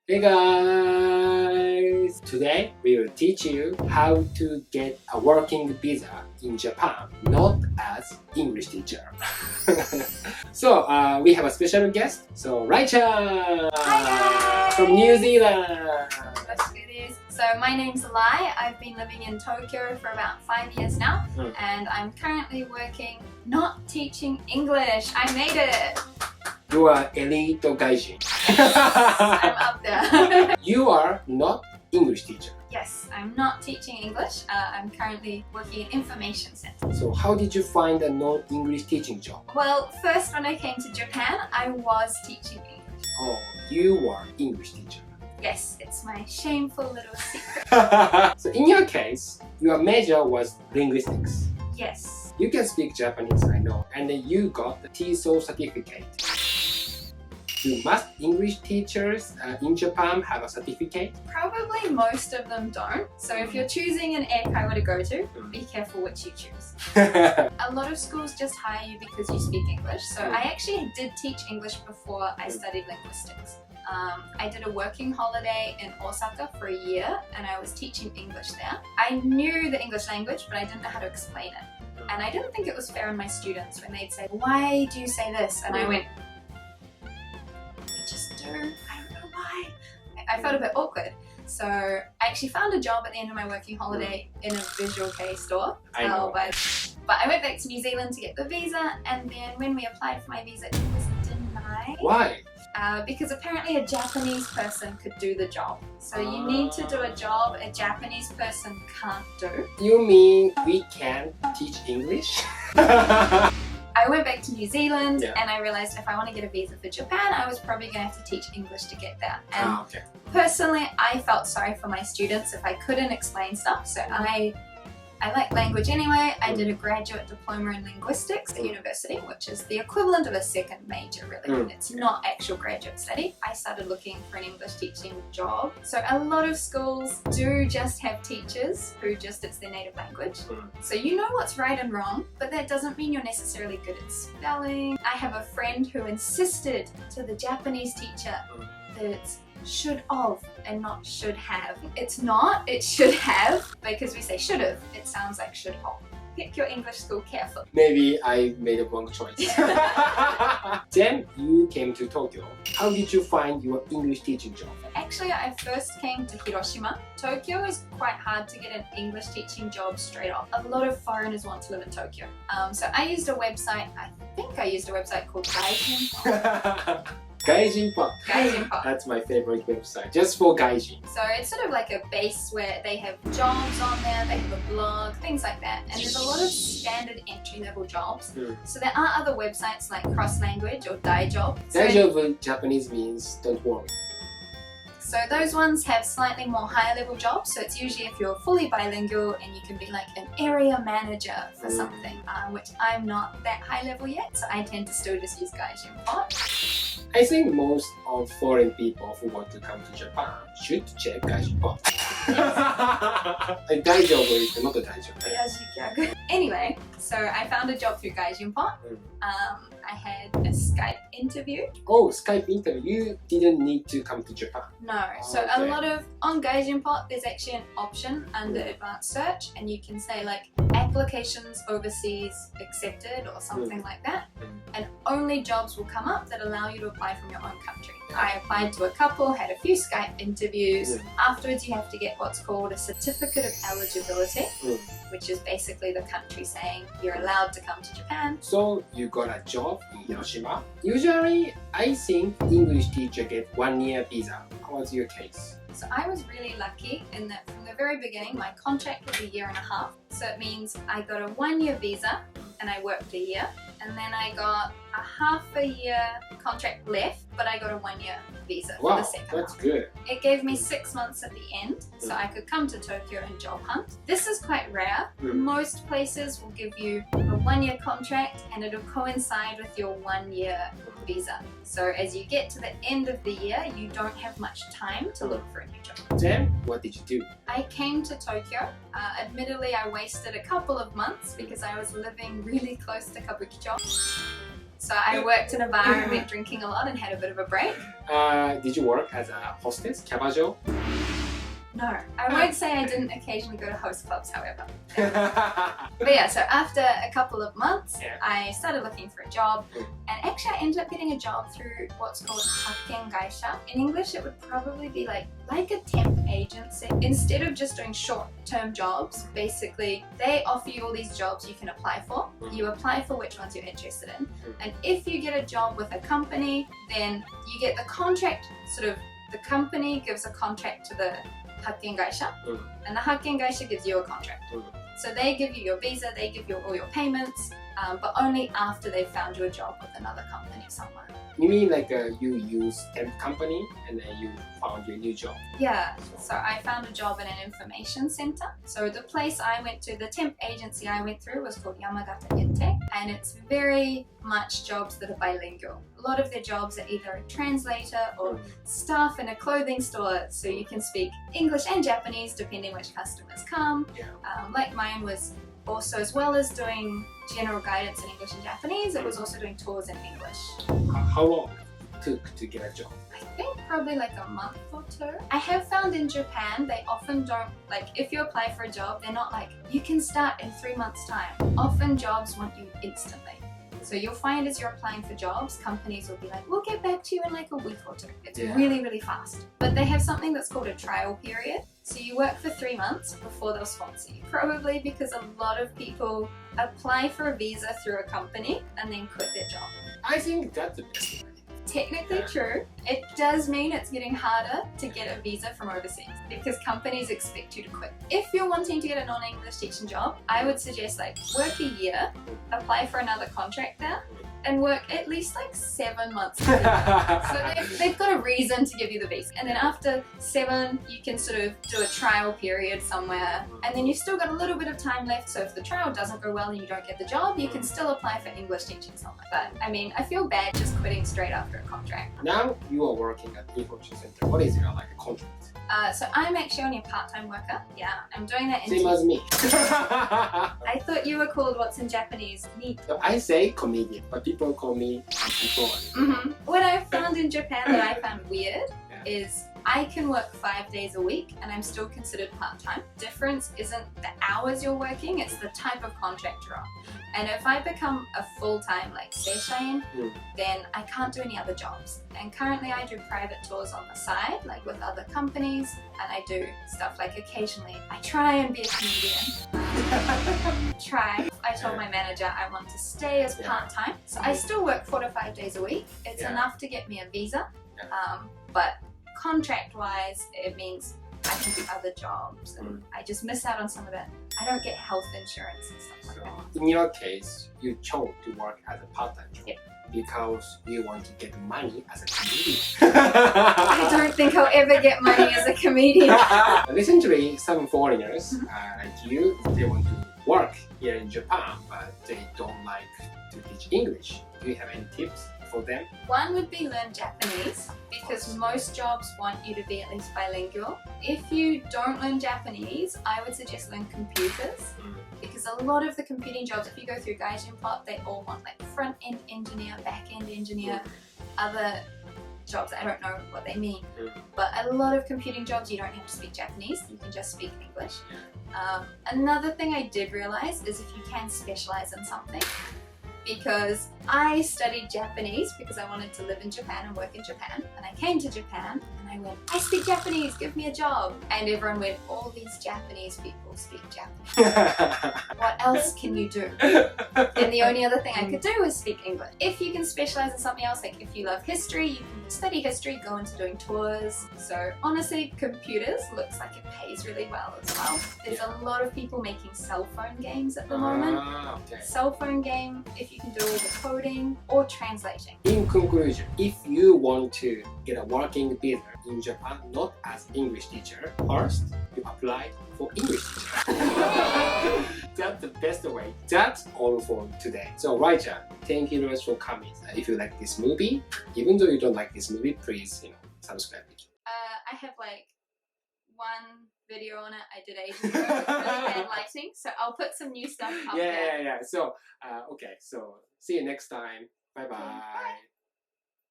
Hey guys! Today we will teach you how to get a working visa in Japan, not as English teacher. So we have a special guest. So Rai-chan from New Zealand. So my name's Lai. I've been living in Tokyo for about 5 years now, and I'm currently working not teaching English. I made it! You are elite gaijin. I'm up there. You are not English teacher. Yes, I'm not teaching English. I'm currently working in information center. So how did you find a non-English teaching job? Well, first when I came to Japan, I was teaching English. Oh, you were English teacher. Yes, it's my shameful little secret. So in your case, your major was linguistics. Yes. You can speak Japanese, I know, and then you got the TESOL certificate. Do most English teachers in Japan have a certificate? Probably most of them don't. So if you're choosing an eikaiwa to go to, be careful which you choose. A lot of schools just hire you because you speak English. So I actually did teach English before I studied linguistics. I did a working holiday in Osaka for a year and I was teaching English there. I knew the English language, but I didn't know how to explain it. And I didn't think it was fair on my students when they'd say, "Why do you say this?" And I went, "Just do, I don't know why." I felt a bit awkward. So I actually found a job at the end of my working holiday in a visual kei store. I know. But I went back to New Zealand to get the visa, and then when we applied for my visa, it was denied. Why? Because apparently a Japanese person could do the job. So you need to do a job a Japanese person can't do. You mean we can't teach English? I went back to New Zealand and I realized if I want to get a visa for Japan, I was probably going to have to teach English to get there. And personally, I felt sorry for my students if I couldn't explain stuff. So I like language anyway. I did a graduate diploma in linguistics at university, which is the equivalent of a second major really. It's not actual graduate study. I started looking for an English teaching job. So a lot of schools do just have teachers who it's their native language. So you know what's right and wrong, but that doesn't mean you're necessarily good at spelling. I have a friend who insisted to the Japanese teacher that it's should of and not should have. It's not, it should have, because we say should have, it sounds like should have. Pick your English school carefully. Maybe I made a wrong choice. Then you came to Tokyo. How did you find your English teaching job? Actually, I first came to Hiroshima. Tokyo is quite hard to get an English teaching job straight off. A lot of foreigners want to live in Tokyo. So I used a website, I think I used a website called Gaijinpot. Gaijinpot. Gaijinpot. That's my favorite website, just for gaijin. So it's sort of like a base where they have jobs on there, they have a blog, things like that. And there's a lot of standard entry-level jobs. So there are other websites like Cross Language or Daijob. Daijob in Japanese means don't worry. So those ones have slightly more higher level jobs. So it's usually if you're fully bilingual and you can be like an area manager for something, which I'm not that high level yet. So I tend to still just use Gaijinpot. I think most of foreign people who want to come to Japan should check Gaijinpot. Daijob is not Daijob. Anyway, so I found a job through Gaijinpot. I had a Skype interview. Oh, Skype interview. You didn't need to come to Japan. No. So a lot of, on Gaijinpot, there's actually an option under advanced search and you can say like applications overseas accepted or something like that. And only jobs will come up that allow you to apply from your own country. I applied to a couple, had a few Skype interviews. Afterwards, you have to get what's called a certificate of eligibility, which is basically the country saying you're allowed to come to Japan. So you got a job in Hiroshima. Usually, I think English teacher get 1 year visa. How was your case? So I was really lucky in that from the very beginning, my contract was 1.5 years. So it means I got a 1 year visa and I worked a year. And then I got a half a year contract left, but I got a 1 year visa for the second that's half. good. It gave me 6 months at the end, so I could come to Tokyo and job hunt. This is quite rare. Most places will give you a 1 year contract and it'll coincide with your 1 year visa. So as you get to the end of the year, you don't have much time to look for a new job. Then, what did you do? I came to Tokyo. Admittedly, I wasted a couple of months because I was living really close to Kabukicho. So I worked in a bar and went drinking a lot and had a bit of a break. Did you work as a hostess, cabajo? No, I won't say I didn't occasionally go to host clubs, however. But yeah, so after a couple of months, I started looking for a job, and actually I ended up getting a job through what's called Hakken Gaisha. In English, it would probably be like a temp agency. Instead of just doing short-term jobs, basically they offer you all these jobs you can apply for. You apply for which ones you're interested in, and if you get a job with a company, then you get the contract. Sort of, the company gives a contract to the Hakken Gaisha, and the Hakken Gaisha gives you a contract. So they give you your visa, they give you all your payments, but only after they've found you a job with another company somewhere. You mean like you use temp company and then you found your new job? Yeah, so I found a job in an information center. So the place I went to, the temp agency I went through was called Yamagata Inte, and it's very much jobs that are bilingual. A lot of their jobs are either a translator or staff in a clothing store, so you can speak English and Japanese depending which customers come. Like mine was also, as well as doing general guidance in English and Japanese, it was also doing tours in English. How long it took to get a job? I think probably like a month or two. I have found in Japan, they often don't, like if you apply for a job, they're not like, you can start in 3 months' time. Often jobs want you instantly. So you'll find as you're applying for jobs, companies will be like, we'll get back to you in like a week or two. It's really, really fast. But they have something that's called a trial period. So you work for 3 months before they'll sponsor you. Probably because a lot of people apply for a visa through a company and then quit their job. I think that's the best way. Technically true. It does mean it's getting harder to get a visa from overseas because companies expect you to quit. If you're wanting to get a non-English teaching job, I would suggest like work a year, apply for another contract there, and work at least like 7 months. So they've got a reason to give you the visa. And then after 7, you can sort of do a trial period somewhere. And then you've still got a little bit of time left. So if the trial doesn't go well and you don't get the job, you can still apply for English teaching somewhere. But I mean, I feel bad just quitting straight after a contract. Now you are working at the information center. What is your like a contract? So I'm actually only a part-time worker. Yeah, I'm doing that in Same as me. I thought you were called what's in Japanese? Ni. So I say comedian, but people call me employee. What I found in Japan that I found weird is I can work 5 days a week and I'm still considered part-time. Difference isn't the hours you're working, it's the type of contract you're on. And if I become a full-time like seishain, then I can't do any other jobs. And currently I do private tours on the side, like with other companies, and I do stuff like occasionally I try and be a comedian. I told my manager I want to stay as part-time. So I still work 4 to 5 days a week. It's enough to get me a visa. But contract-wise, it means I can do other jobs and I just miss out on some of that. I don't get health insurance and stuff like that. In your case, you chose to work as a part-time job because you want to get money as a comedian. I don't think I'll ever get money as a comedian. Recently, some foreigners like you, they want to work here in Japan, but they don't like to teach English. Do you have any tips for them? One would be learn Japanese, because most jobs want you to be at least bilingual. If you don't learn Japanese, I would suggest learn computers, because a lot of the computing jobs, if you go through Gaijinpot, they all want like front-end engineer, back-end engineer, other jobs, I don't know what they mean, but a lot of computing jobs you don't have to speak Japanese, you can just speak English. Another thing I did realize is if you can specialize in something, because I studied Japanese because I wanted to live in Japan and work in Japan, and I came to Japan and I went, I speak Japanese, give me a job. And everyone went, all these Japanese people speak Japanese. What else can you do? And the only other thing I could do was speak English. If you can specialize in something else, like if you love history, you can study history, go into doing tours. So honestly, computers looks like it pays really well as well. There's a lot of people making cell phone games at the moment. Cell phone game, if you can do all the coding or translating. In conclusion, if you want to get a working visa in Japan, not as English teacher, first you apply for English teacher. That's the best way. That's all for today. So Raija, thank you very much for coming. If you like this movie, even though you don't like this movie, please subscribe. I have like one video on it I did ages ago with really bad lighting, so I'll put some new stuff up there. Yeah. So okay, so see you next time. Bye bye. Bye.